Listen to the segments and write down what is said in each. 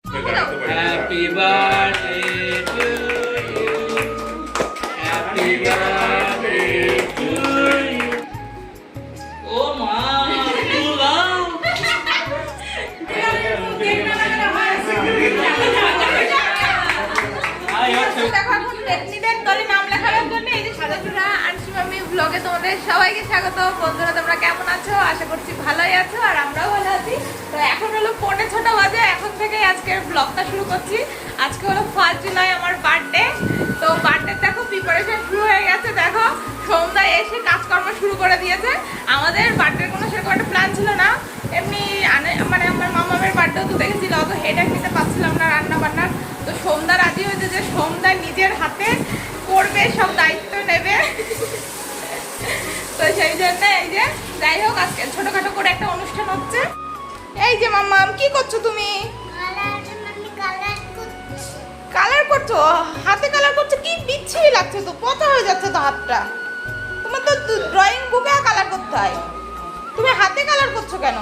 Happy birthday to you. Happy birthday to you. Oh ma, you love. সবাইকে স্বাগত। বন্ধুরা তোমরা কেমন আছো? আশা করছি ভালোই আছো, আর আমরাও ভালো আছি। তো এখন হলো 6:45 বাজে। এখন থেকে আজকের ব্লগটা শুরু করছি। আজকে হলো 1 জুলাই আমার বার্থডে। তো বার্থডে দেখো প্রিপারেশন শুরু হয়ে গেছে। দেখো সন্ধ্যায় এসে কাজকর্ম শুরু করে দিয়েছে। আমাদের বার্থডের কোনো সেরকম একটা প্ল্যান ছিল না। এমনি মানে আমার মামামের বার্থডেও তো দেখেছিল, অত হেডেক নিতে পারছিলাম না রান্না বান্নার। তো সন্ধ্যা রাজি হয়েছে যে সন্ধ্যা নিজের হাতে করবে, সব দায়িত্ব নেবে। তো সেই জন্য এই যে যাই হোক আজকে ছোটখাটো করে একটা অনুষ্ঠান হচ্ছে। এই যে মাম্মাম কি করছো তুমি? কালার করছো? হাতে কালার করছো? কি বিচ্ছিরি লাগছে তো, পচা হয়ে যাচ্ছে তো হাতটা। তোমার তো ড্রয়িং বুকে কালার করতে হয়, তুমি হাতে কালার করছো কেন?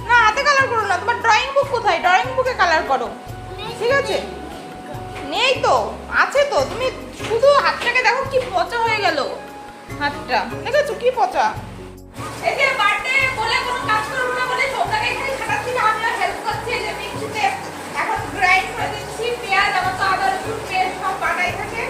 না হাতে কালার করো না, তোমার ড্রয়িং বুক কোথায়? ড্রয়িং বুকে কালার করো, ঠিক আছে? নেই তো, আছে তো। তুমি শুধু হাতটাকে দেখো কি পচা হয়ে গেল হাতটা, দেখেছো কি পচা। এই যে বার্থডে বলে কোনো কাজ করব না বলে সন্ধ্যাকে এখানে খাটাচ্ছি না, আমি হেল্প করছি। এই যে মিক্সিতে এখন গ্রাইন্ড করে দিচ্ছি পেঁয়াজ, আমার তো আদা রসুন পেস্ট সব বাটাই থাকে।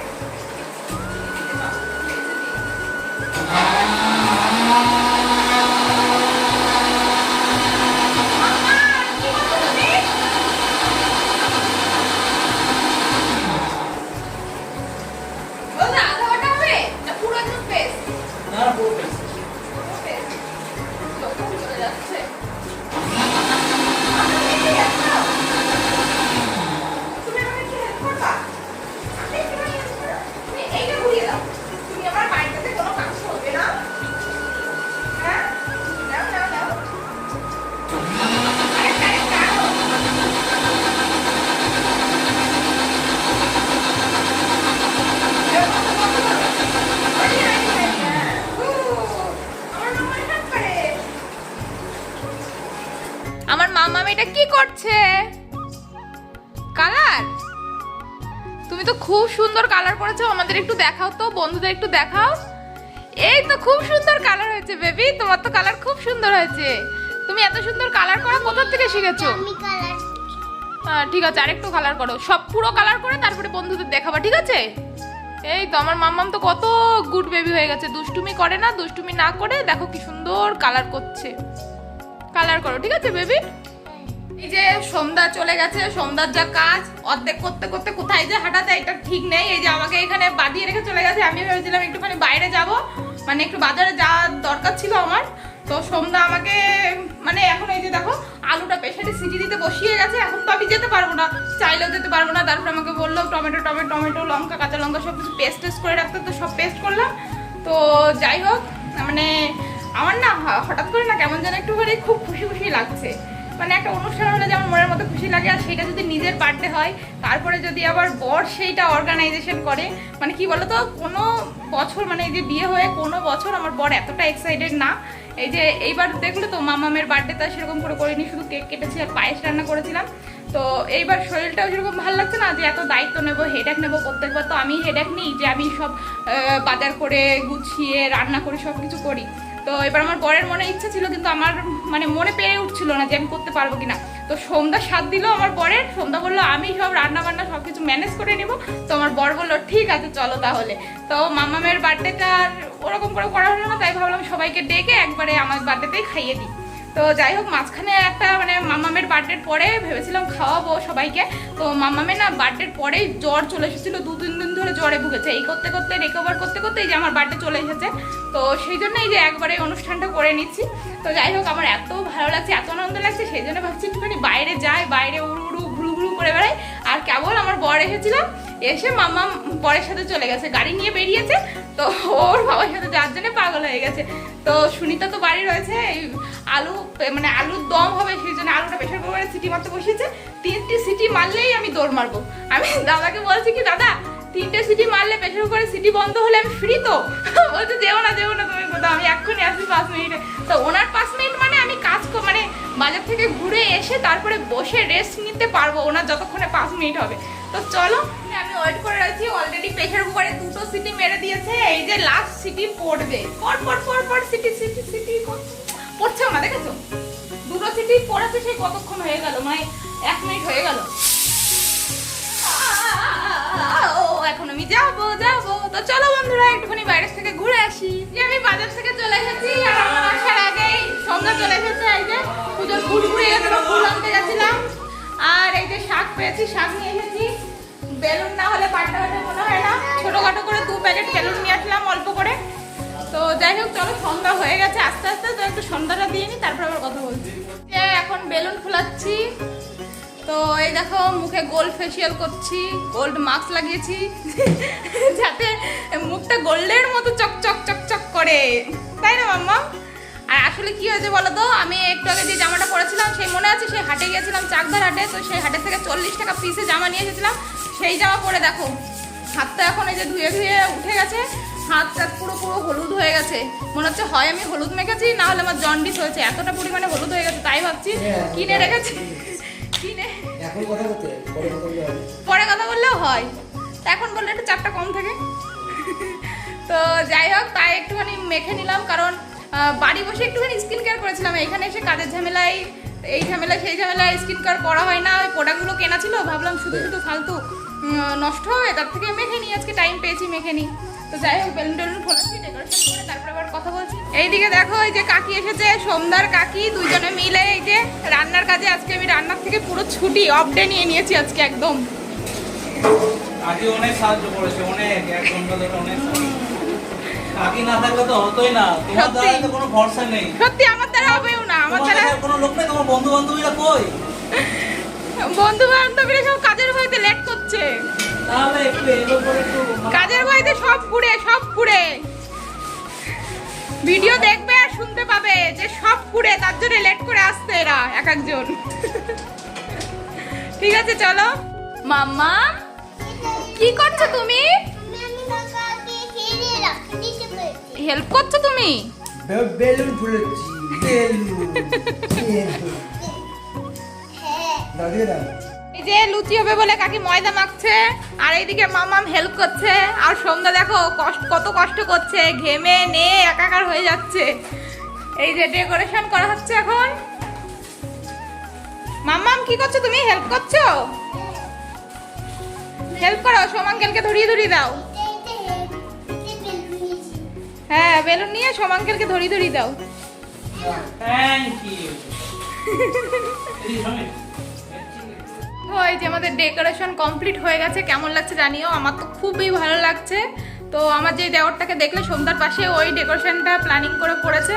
আমার মামা এটা কি করছে? কালার? তুমি তো খুব সুন্দর কালার করেছো, আমাদের একটু দেখাও তো, বন্ধুদের একটু দেখাও। এই তো খুব সুন্দর কালার হয়েছে বেবি, তোমার তো কালার খুব সুন্দর হয়েছে। তুমি এত সুন্দর কালার করা কোথা থেকে শিখেছো? ঠিক আছে, আরেকটু কালার করো, সব পুরো কালার করে তারপরে বন্ধুদের দেখাবা, ঠিক আছে? এই তো আমার মাম্মাম তো কত গুড বেবি হয়ে গেছে, দুষ্টুমি করে না, দুষ্টুমি না করে দেখো কি সুন্দর কালার করছে। কালার করো, ঠিক আছে বেবি? এই যে সন্ধ্যা চলে গেছে, সন্ধ্যার যা কাজ অর্ধেক করতে করতে কোথায় যে হাঁটা যায় এটা ঠিক নেই। এই যে আমাকে এখানে বাঁধিয়ে রেখে চলে গেছে। আমি ভেবেছিলাম একটুখানি বাইরে যাব, মানে একটু বাজারে যাওয়ার দরকার ছিল আমার। তো সন্ধ্যা আমাকে মানে এখন এই যে দেখো আলুটা প্রেসারে সিটি দিতে বসিয়ে গেছে। এখন তো আমি যেতে পারবো না, চাইলেও যেতে পারবো না। তারপর আমাকে বললো টমেটো লঙ্কা কাঁচা লঙ্কা সব কিছু পেস্ট করে রাখতে, তো সব পেস্ট করলাম। তো যাই হোক মানে আমার না হঠাৎ করে না কেমন যেন একটুখানি খুব খুশি খুশি লাগছে। মানে একটা অনুষ্ঠান হলে যেমন মনের মতো খুশি লাগে, আর সেটা যদি নিজের বার্থডে হয় তারপরে যদি আবার বর সেইটা অর্গানাইজেশন করে, মানে কি বলতো কোনো বছর মানে এই যে বিয়ে হয়ে কোনো বছর আমার বর এতটা এক্সাইটেড না। এই যে এইবার দেখলে তো মামামের বার্থডেটা সেরকম করে করিনি, শুধু কেক কেটেছি আর পায়েস রান্না করেছিলাম। তো এইবার শরীরটাও সেরকম ভালো লাগছে না যে এত দায়িত্ব নেবো, হেডেক নেবো। প্রত্যেকবার তো আমি হেডেক নিই যে আমি সব বাজার করে গুছিয়ে রান্না করে সব কিছু করি। তো এবার আমার বরের মনে ইচ্ছা ছিল, কিন্তু আমার মানে মনে পেরে উঠছিল না যে আমি করতে পারবো কিনা। তো সন্ধ্যা সাথ দিল আমার বরের। সন্ধ্যা বললো আমি সব রান্না বান্না সব কিছু ম্যানেজ করে নেবো। তো আমার বর বললো ঠিক আছে চলো তাহলে। তো মামামের বার্থডেটা আর ওরকম করে করা হলো না, তাই ভাবলাম সবাইকে ডেকে একবারে আমার বার্থডেতেই খাইয়ে দিই। তো যাই হোক মাঝখানে একটা মানে মামামের বার্থডের পরে ভেবেছিলাম খাওয়াবো সবাইকে। তো মামামের না বার্থডের পরেই জ্বর চলে এসেছিলো, 2-3 দিন ধরে জ্বরে ভুগেছে। এই করতে করতে রিকভার করতে করতে এই যে আমার বার্থডে চলে এসেছে। তো সেই জন্য এই যে একবারে অনুষ্ঠানটা করে নিচ্ছি। তো যাই হোক আমার এত ভালো লাগছে, এত আনন্দ লাগছে, সেই জন্য ভাবছি একটুখানি বাইরে যাই, বাইরে উড়ু ঘুরু ঘুরু করে বেড়াই। আর কেবল আমার বর এসেছিলাম, এসে মামা বরের সাথে চলে গেছে, গাড়ি নিয়ে বেরিয়েছে। তো ওর বাবার সাথে যার জন্য পাগল হয়ে গেছে। তো সুনিতা তো বাড়ি রয়েছে, এই আলু মানে আলুর দম হবে সেই জন্য আলুটা প্রেসার কুকারে সিটি মারতে বসিয়েছে। 3টি সিটি মারলেই আমি দৌড় মারবো। আমি দাদাকে বলছি কি দাদা 3টে সিটি মারলে প্রেসার কুকারে সিটি বন্ধ হলে আমি ফ্রি তো? বলছে যেও না তুমি কোথাও, আমি এক্ষুনি আসি 5 মিনিটে। তো ওনার 5 মিনিট মানে আমি কাজ মানে বাজার থেকে ঘুরে এসে তারপরে বসে রেস্ট নিতে পারবো, ওনার যতক্ষণে 5 মিনিট হবে। তো চলো, আমি ওয়েট করে রয়েছি। অলরেডি প্রেসার কুকারে 2টো সিটি মেরে দিয়েছে, এই যে লাস্ট সিটি পড়বে। পর সিটি সিটি সিটি পড়ছে না, দেখেছো? 2টো সিটি পড়েছে, সেই কতক্ষণ হয়ে গেল, মানে 1 মিনিট হয়ে গেল। এখন আমি যাবো। তো চলো বন্ধুরা, একটুখানি বাইরে থেকে ঘুরে আসি। যে আমি বাজার থেকে চলে এসেছি, আর আমার আসার আগেই সন্ধ্যা চলে এসেছে। এই যে পুজোর ফুল ঘুরে গেছিল, ফুল আনতে গেছিলাম। আর এই যে শাক পেয়েছি, শাক নিয়ে এসেছি। বেলুন না হলে পাট্টা হতে মনে হয় না, ছোটখাটো করে 2 প্যাকেট বেলুন নিয়ে আসলাম অল্প করে। তো যাই হোক, চলো, সন্ধ্যা হয়ে গেছে আস্তে আস্তে। তো একটু সন্ধ্যাটা দিয়ে নিই, তারপর আবার কথা বলছি। এখন বেলুন ফুলাচ্ছি। তো এই দেখো, মুখে গোল্ড ফেসিয়াল করছি, গোল্ড মাস্ক লাগিয়েছি যাতে মুখটা গোল্ডের মতো চকচক করে, তাই না মাম্মা? আর আসলে কি হয়েছে বলো তো, আমি একটু আগে যে জামাটা পরেছিলাম, সেই মনে আছে, সেই হাটে গিয়েছিলাম, চাকদার হাটে। তো সেই হাটের থেকে 40 টাকা পিসে জামা নিয়ে এসেছিলাম। সেই জামা পরে দেখো হাতটা এখন এই যে ধুয়ে উঠে গেছে, হাতটা পুরো হলুদ হয়ে গেছে। মনে হচ্ছে হয় আমি হলুদ মেখেছি, না হলে আমার জন্ডিস হয়েছে, এতটা পরিমাণে হলুদ হয়ে গেছে। তাই ভাবছি কিনে রেখেছি, পরে কথা বললেও হয়, এখন বললে একটু চাপটা কম থাকে। তো যাই হোক, তাই একটুখানি মেখে নিলাম, কারণ বাড়ি বসে একটুখানি স্কিন কেয়ার করেছিলাম। এখানে এসে কাজের ঝামেলায়, এই ঝামেলা সেই ঝামেলায় স্কিন কেয়ার করা হয় না। ওই প্রোডাক্টগুলো কেনা ছিল, ভাবলাম শুধু ফালতু নষ্ট হবে, তার থেকে মেখে নিই, আজকে টাইম পেয়েছি মেখে নিই। তো যাই হোক, বেলুন টেলুন ফোলাচ্ছি, ডেকোরেশন করে তারপরে আবার কথা বলছি। এইদিকে দেখো, এই যে কাকি এসেছে, সন্ধ্যার কাকি, দুইজনে মিলে এই যে রান্নার কাজে। আজকে আমি রান্নার থেকে পুরো ছুটি, অফ ডে নিয়ে নিয়েছি আজকে একদম। কাকি অনেক সাহায্য করেছে, অনেক 1 ঘন্টা ধরে অনেক। কাকি না থাকলে তো হতোই না, তোমার দ্বারা তো কোনো ভরসা নেই। সত্যি আমার দ্বারা হবেও না, আমার দ্বারা কোনো লোক নেই। তোমার বন্ধু বান্ধবীরা কই? বন্ধু বান্ধবীরা সব কাজের ভয়তে লেট করছে। তাহলে একটু এলো করে একটু কাজের ভয়তে সব পুড়ে ভিডিও দেখবে আর শুনতে পাবে যে সব পুড়ে, তার জন্য লেট করে আসছে এরা এক একজন। ঠিক আছে, চলো। মাম্মা, কি করছো তুমি? হেল্প করছো তুমি? বেলুন ফুলাচ্ছি, এই যে লুচি হবে বলে কাকি ময়দা মাখছে, আর এইদিকে মামাম হেল্প করছে। আর সন্ধ্যা দেখো কত কষ্ট করছে, ঘেমে নে একাকার হয়ে যাচ্ছে। এই যে ডেকোরেশন করা হচ্ছে এখন। মামাম কি করছো তুমি? হেল্প করছো? হেল্প করো, সোমাঙ্কেলকে ধরিয়ে দাও। হ্যাঁ, বেলুন নিয়ে সোমাঙ্কেলকে ধরিয়ে দাও। Thank you. এই যে আমাদের ডেকোরেশন কমপ্লিট হয়ে গেছে। কেমন লাগছে জানিও, আমার তো খুবই ভালো লাগছে। তো আমার যে দেওরটাকে দেখলে সন্ধ্যার পাশে, ওই ডেকোরেশনটা প্ল্যানিং করে করেছে।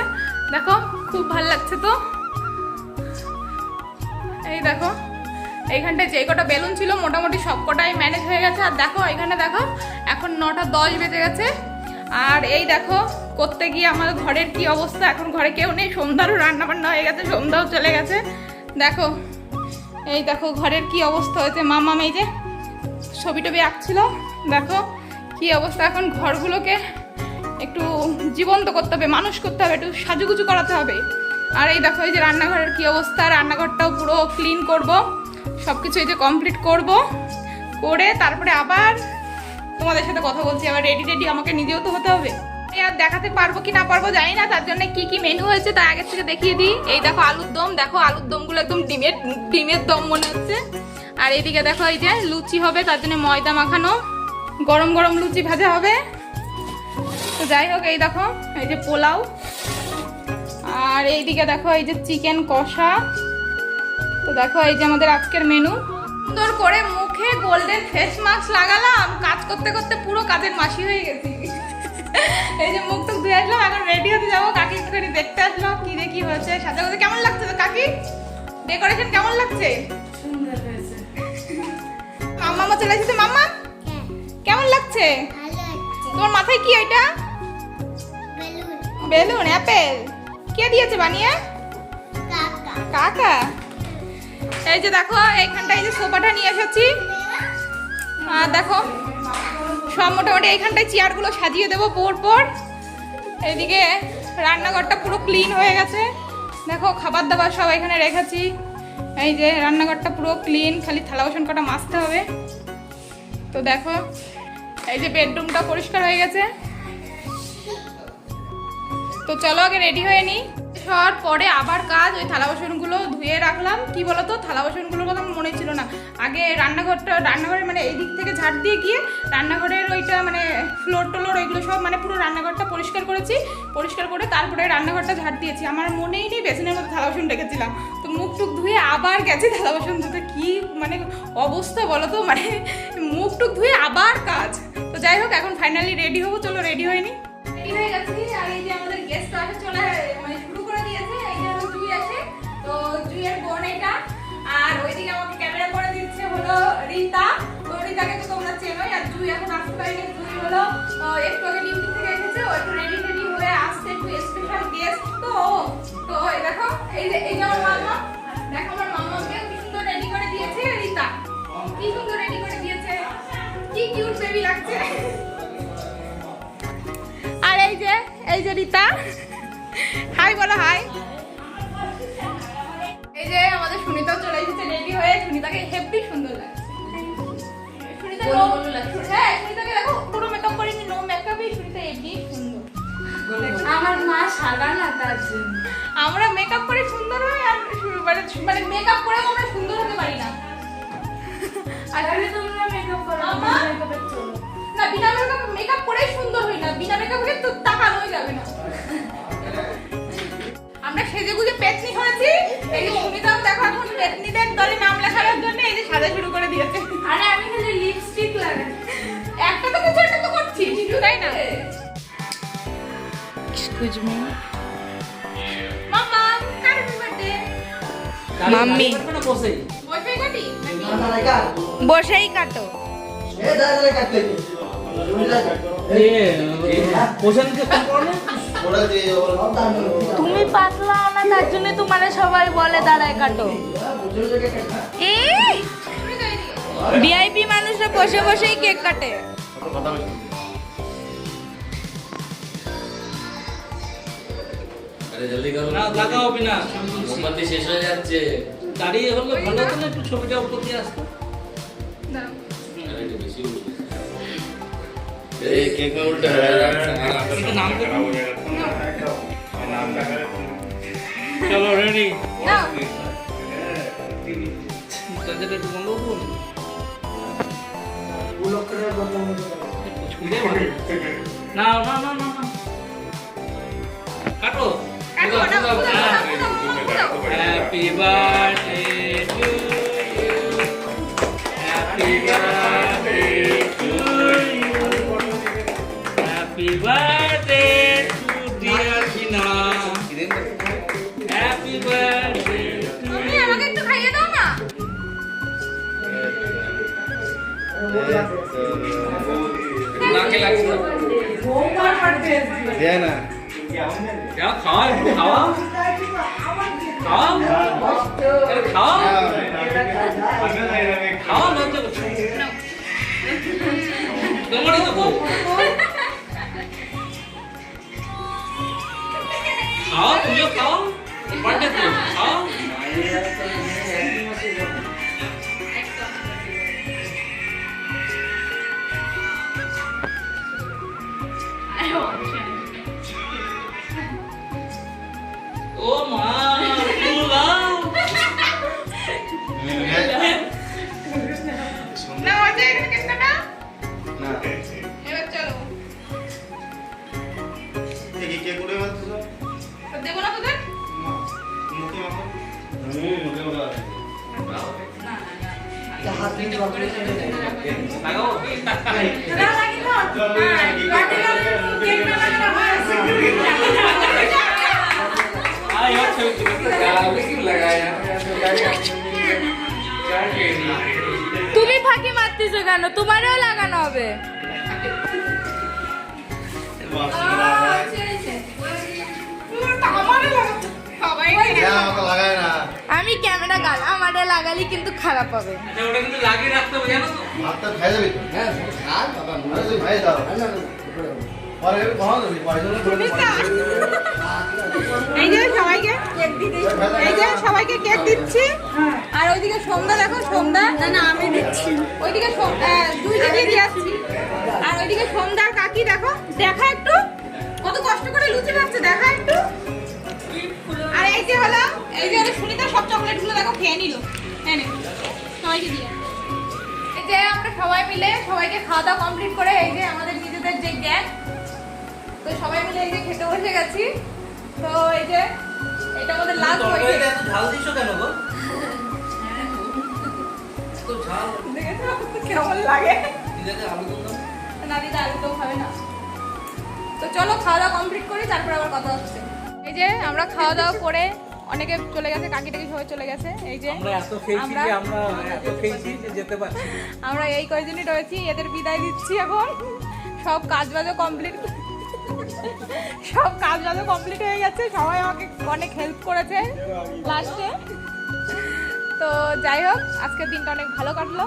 দেখো খুব ভালো লাগছে। তো এই দেখো, এইখানটায় যে কটা বেলুন ছিল মোটামুটি সব কটাই ম্যানেজ হয়ে গেছে। আর দেখো এখানে দেখো, এখন 9টা 10 বেজে গেছে। আর এই দেখো করতে গিয়ে আমার ঘরের কি অবস্থা। এখন ঘরে কেউ নেই, সন্ধ্যারও রান্না বান্না হয়ে গেছে, সন্ধ্যাও চলে গেছে। দেখো, এই দেখো ঘরের কি অবস্থা হয়েছে। মামাম এই যে ছবি টবি আঁকছিল, দেখো কি অবস্থা। এখন ঘরগুলোকে একটু জীবন্ত করতে হবে, মানুষ করতে হবে, একটু সাজুগুজু করাতে হবে। আর এই দেখো, এই যে রান্নাঘরের কি অবস্থা, রান্নাঘরটাও পুরো ক্লিন করব, সব কিছু এই যে কমপ্লিট করব, করে তারপরে আবার তোমাদের সাথে কথা বলছি। আবার রেডি আমাকে নিজেও তো হতে হবে। আর দেখাতে পারবো কি না পারবো জানি না, তার জন্য কি কি মেনু হয়েছে তা আগের থেকে দেখিয়ে দিই। এই দেখো আলুর দম, দেখো আলুর দমগুলো একদম ডিমের দম মনে হচ্ছে। আর এইদিকে দেখো এই যে লুচি হবে, তার জন্য ময়দা মাখানো, গরম গরম লুচি ভাজা হবে। তো যাই হোক, এই দেখো এই যে পোলাও, আর এইদিকে দেখো এই যে চিকেন কষা। তো দেখো এই যে আমাদের আজকের মেনু। সুন্দর করে মুখে গোল্ডেন ফেস মাস্ক লাগালাম, কাজ করতে করতে পুরো কাজের মাসি হয়ে গেছি। এই যে মুখ টুক ধুয়ে আসলাম, এখন রেডি হতে যাবো। কাকি একটুখানি দেখতে আসলো কি রে কি হয়েছে, সাজা করতে কেমন লাগছে তো কাকি? ডেকোরেশন কেমন লাগছে? সুন্দর হয়েছে। মাম্মা চলে এসেছে। মাম্মা কেমন লাগছে? তোমার মাথায় কি ওইটা? বেলুন অ্যাপেল কে দিয়েছে বানিয়ে? কাকা। এই যে দেখো এইখানটা এই যে সোফাটা নিয়ে এসেছি। আর দেখো সব মোটামুটি এইখানটায় চেয়ারগুলো সাজিয়ে দেবো পর। এইদিকে রান্নাঘরটা পুরো ক্লিন হয়ে গেছে, দেখো খাবার দাবার সব এখানে রেখেছি। এই যে রান্নাঘরটা পুরো ক্লিন, খালি থালা বাসন কটা মাজতে হবে। তো দেখো এই যে বেডরুমটা পরিষ্কার হয়ে গেছে। তো চলো আগে রেডি হয়ে নিই। সর পরে আবার কাজ, ওই থালা বাসনগুলো ধুয়ে রাখলাম। কি বলতো, থালা বাসনগুলোর কথা আমার মনে ছিল না। আগে রান্নাঘরের মানে এই দিক থেকে ঝাড় দিয়ে গিয়ে রান্নাঘরের ওইটা মানে ফ্লোর টোলোর ওইগুলো সব মানে পুরো রান্নাঘরটা পরিষ্কার করেছি। পরিষ্কার করে তারপরে রান্নাঘরটা ঝাড় দিয়েছি। আমার মনেই নেই বেসিনের মধ্যে থালা বাসন রেখেছিলাম। তো মুখ টুক ধুয়ে আবার গেছি থালা বাসন ধুতে। কি মানে অবস্থা বলো তো, মানে মুখ টুক ধুয়ে আবার কাজ। তো যাই হোক, এখন ফাইনালি রেডি হবো। চলো রেডি হয়ে নি। রেডি হয়ে গেছি। আর এই যে আমাদের গেস্ট আসে চলে মানে শুরু করে দিয়েছে। এই যে আমার জুই আছে, তো জুইয়ের বোন এটা। আর ওইদিকে আমাকে ক্যামেরা করে দিচ্ছে হলো রিতা। তো রিতাকে তো তোমরা চেনোই। আর জুই এখন আসতে পারিনি। জুই হলো একটু আগে ডিউটি থেকে এসেছে। ও একটু রেডি টেডি হয়ে আসছে, একটু স্পেশাল গেস্ট। তো এই দেখো, এই যে আমার মামা। দেখো আমার মামাকে কি সুন্দর রেডি করে দিয়েছে রিতা। কি সুন্দর রেডি করে দিয়েছে, কি কিউট বেবি লাগছে। আর এই যে রিতা, হাই বলো হাই। এই যে আমাদের সুনিতাও চলে এসেছে রেডি হয়ে। সুনিতাকে হেভি সুন্দর লাগছে। সুনিতা হ্যাঁ, সুনিতাকে দেখো পুরো মেকআপ করিনি, নো মেকআপই। সুনিতা হেভি সুন্দর। আমার মা সাদা না, তার জন্য আমরা মেকআপ করে সুন্দর হয়। আর মানে মেকআপ করেও আমরা সুন্দর হতে পারি না। আর আরে তোমরা মেকআপ করো, আমা? মেকআপের চলো না, বিনা মেকআপ করেই সুন্দর হই না। বিনা মেকআপ হলে তো তাকানোই যাবে না। আমরা সেজে গুজে পেতনি হয়েছি। এই যে সুনিতাও দেখো এখন পেতনিদের দলে নাম লেখানোর জন্য এই যে সাজা শুরু করে দিয়েছে। আরে আমি খালি লিপস্টিক লাগাই। একটা তো কিছু একটা তো করছি, তাই না? এক্সকিউজ মি মাম্মা, হ্যাপি বার্থডে। মাম্মি। বসেই বসে গেটি বসেই কাটো। পোষণকে ফোন করো। তুমি পাতলা না, তার জন্য তোমারে সবাই বলে দাঁড়ায় কাটো। এই ভিআইপি মানুষরা বসে বসেই কেক কাটে। আরে জলদি করো না লাগাও বিনা, মোমবাতি শেষ হয়ে যাচ্ছে। দাঁড়িয়ে হলে ভালো হতো না, একটু ছবিটা উপর দিয়ে আসতো। আরে একটু বেশি উল্টো। এই কেক মে উল্টা হয়ে যাচ্ছে। কিন্তু নাম তো চলো রেডি। নাও। তাদের একটু বন্ধ করুন। না না না না না কাটো। কাটো না, পুরো happy birthday to you, happy birthday to you, happy birthday to dear Bina, happy birthday to তুমি আমাকে একটু খাইয়ে দাও না। নাকে লাগছে না। দে না क्या खाओ खाओ खाओ अरे खाओ खाओ ना तो तुम्हारी तो खाओ तुम लोग खाओ बर्थडे तो खाओ ओ माँ না ওই যে কেকটা না। না এবার চলো। দেখি কে করে মারছিস তো দেবো না তোদের? মুখে মাখো মুখে মাখো लगाओ आई अच्छा अभी क्यों लगाया? তুমি ফাঁকি মারতেছো কেন? তোমারও লাগানো হবে। লাগায় না আমি ক্যামেরা গাল, আমারে লাগালি কিন্তু খারাপ হবে। अच्छा ওটা কিন্তু লাগিয়ে রাখতে হবে জানো তো ভাতটা খাই যাবি তো হ্যাঁ খা বাবা তুই ভাই দাও এই যে সবাইকে এই যে সবাইকে কেক দিচ্ছি। আর ওইদিকে সন্ধ্যা দেখো, সন্ধ্যা না আমি দিচ্ছি, ওইদিকে দুই দিকে দিয়ে আসছি। আর ওইদিকে সন্ধ্যার কাকি দেখো, দেখা একটু কত কষ্ট করে লুচি খাচ্ছে, দেখা একটু। আর এই যে হলো সুনিতা সব চকলেটগুলো দেখো খেয়ে নিল, এনে সবাইকে দিয়ে। এই যে আমরা সবাই মিলে সবাইকে খাওয়া দাওয়া কমপ্লিট করে এই যে আমাদের নিজেদের যে গ্যাং, তো সবাই মিলে এই যে খেতে বসে গেছি। তো এই যে এটা আমাদের লাস্ট হয়েছে। এত ঝাল দিছো কেন গো? তো ঝাল দেখেছো কেমন লাগে? দিদাকে আলু দিলাম। না দিদা আলু তো খাবে না। তো চলো খাওয়া দাওয়া কমপ্লিট করি, তারপর আবার কথা হচ্ছে। এই যে আমরা খাওয়া দাওয়া করে অনেকে চলে গেছে, কাকি টাকি সবাই চলে গেছে। এই যে আমরা এত খেয়েছি যে যেতে পারছি না। আমরা এই কয়দিনই রয়েছি, এদের বিদায় দিচ্ছি এখন। সব কাজ বাজও কমপ্লিট হয়ে গেছে, সবাই আমাকে অনেক হেল্প করেছে লাস্টে। তো যাই হোক, আজকের দিনটা অনেক ভালো কাটলো।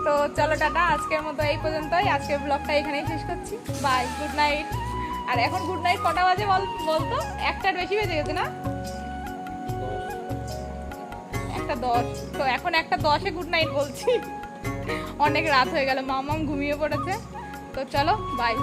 তো চলো টাটা, আজকের মতো এই পর্যন্তই। আজকের ব্লগটা এখানেই শেষ করছি। By, good night. আর এখন গুড নাইট কটা বাজে বলতো? 1টার বেশি বেজে গেছে না? 1:10। তো এখন 1:10-এ গুড নাইট বলছি। অনেক রাত হয়ে গেল, মামাম ঘুমিয়ে পড়েছে। তো চলো বাই।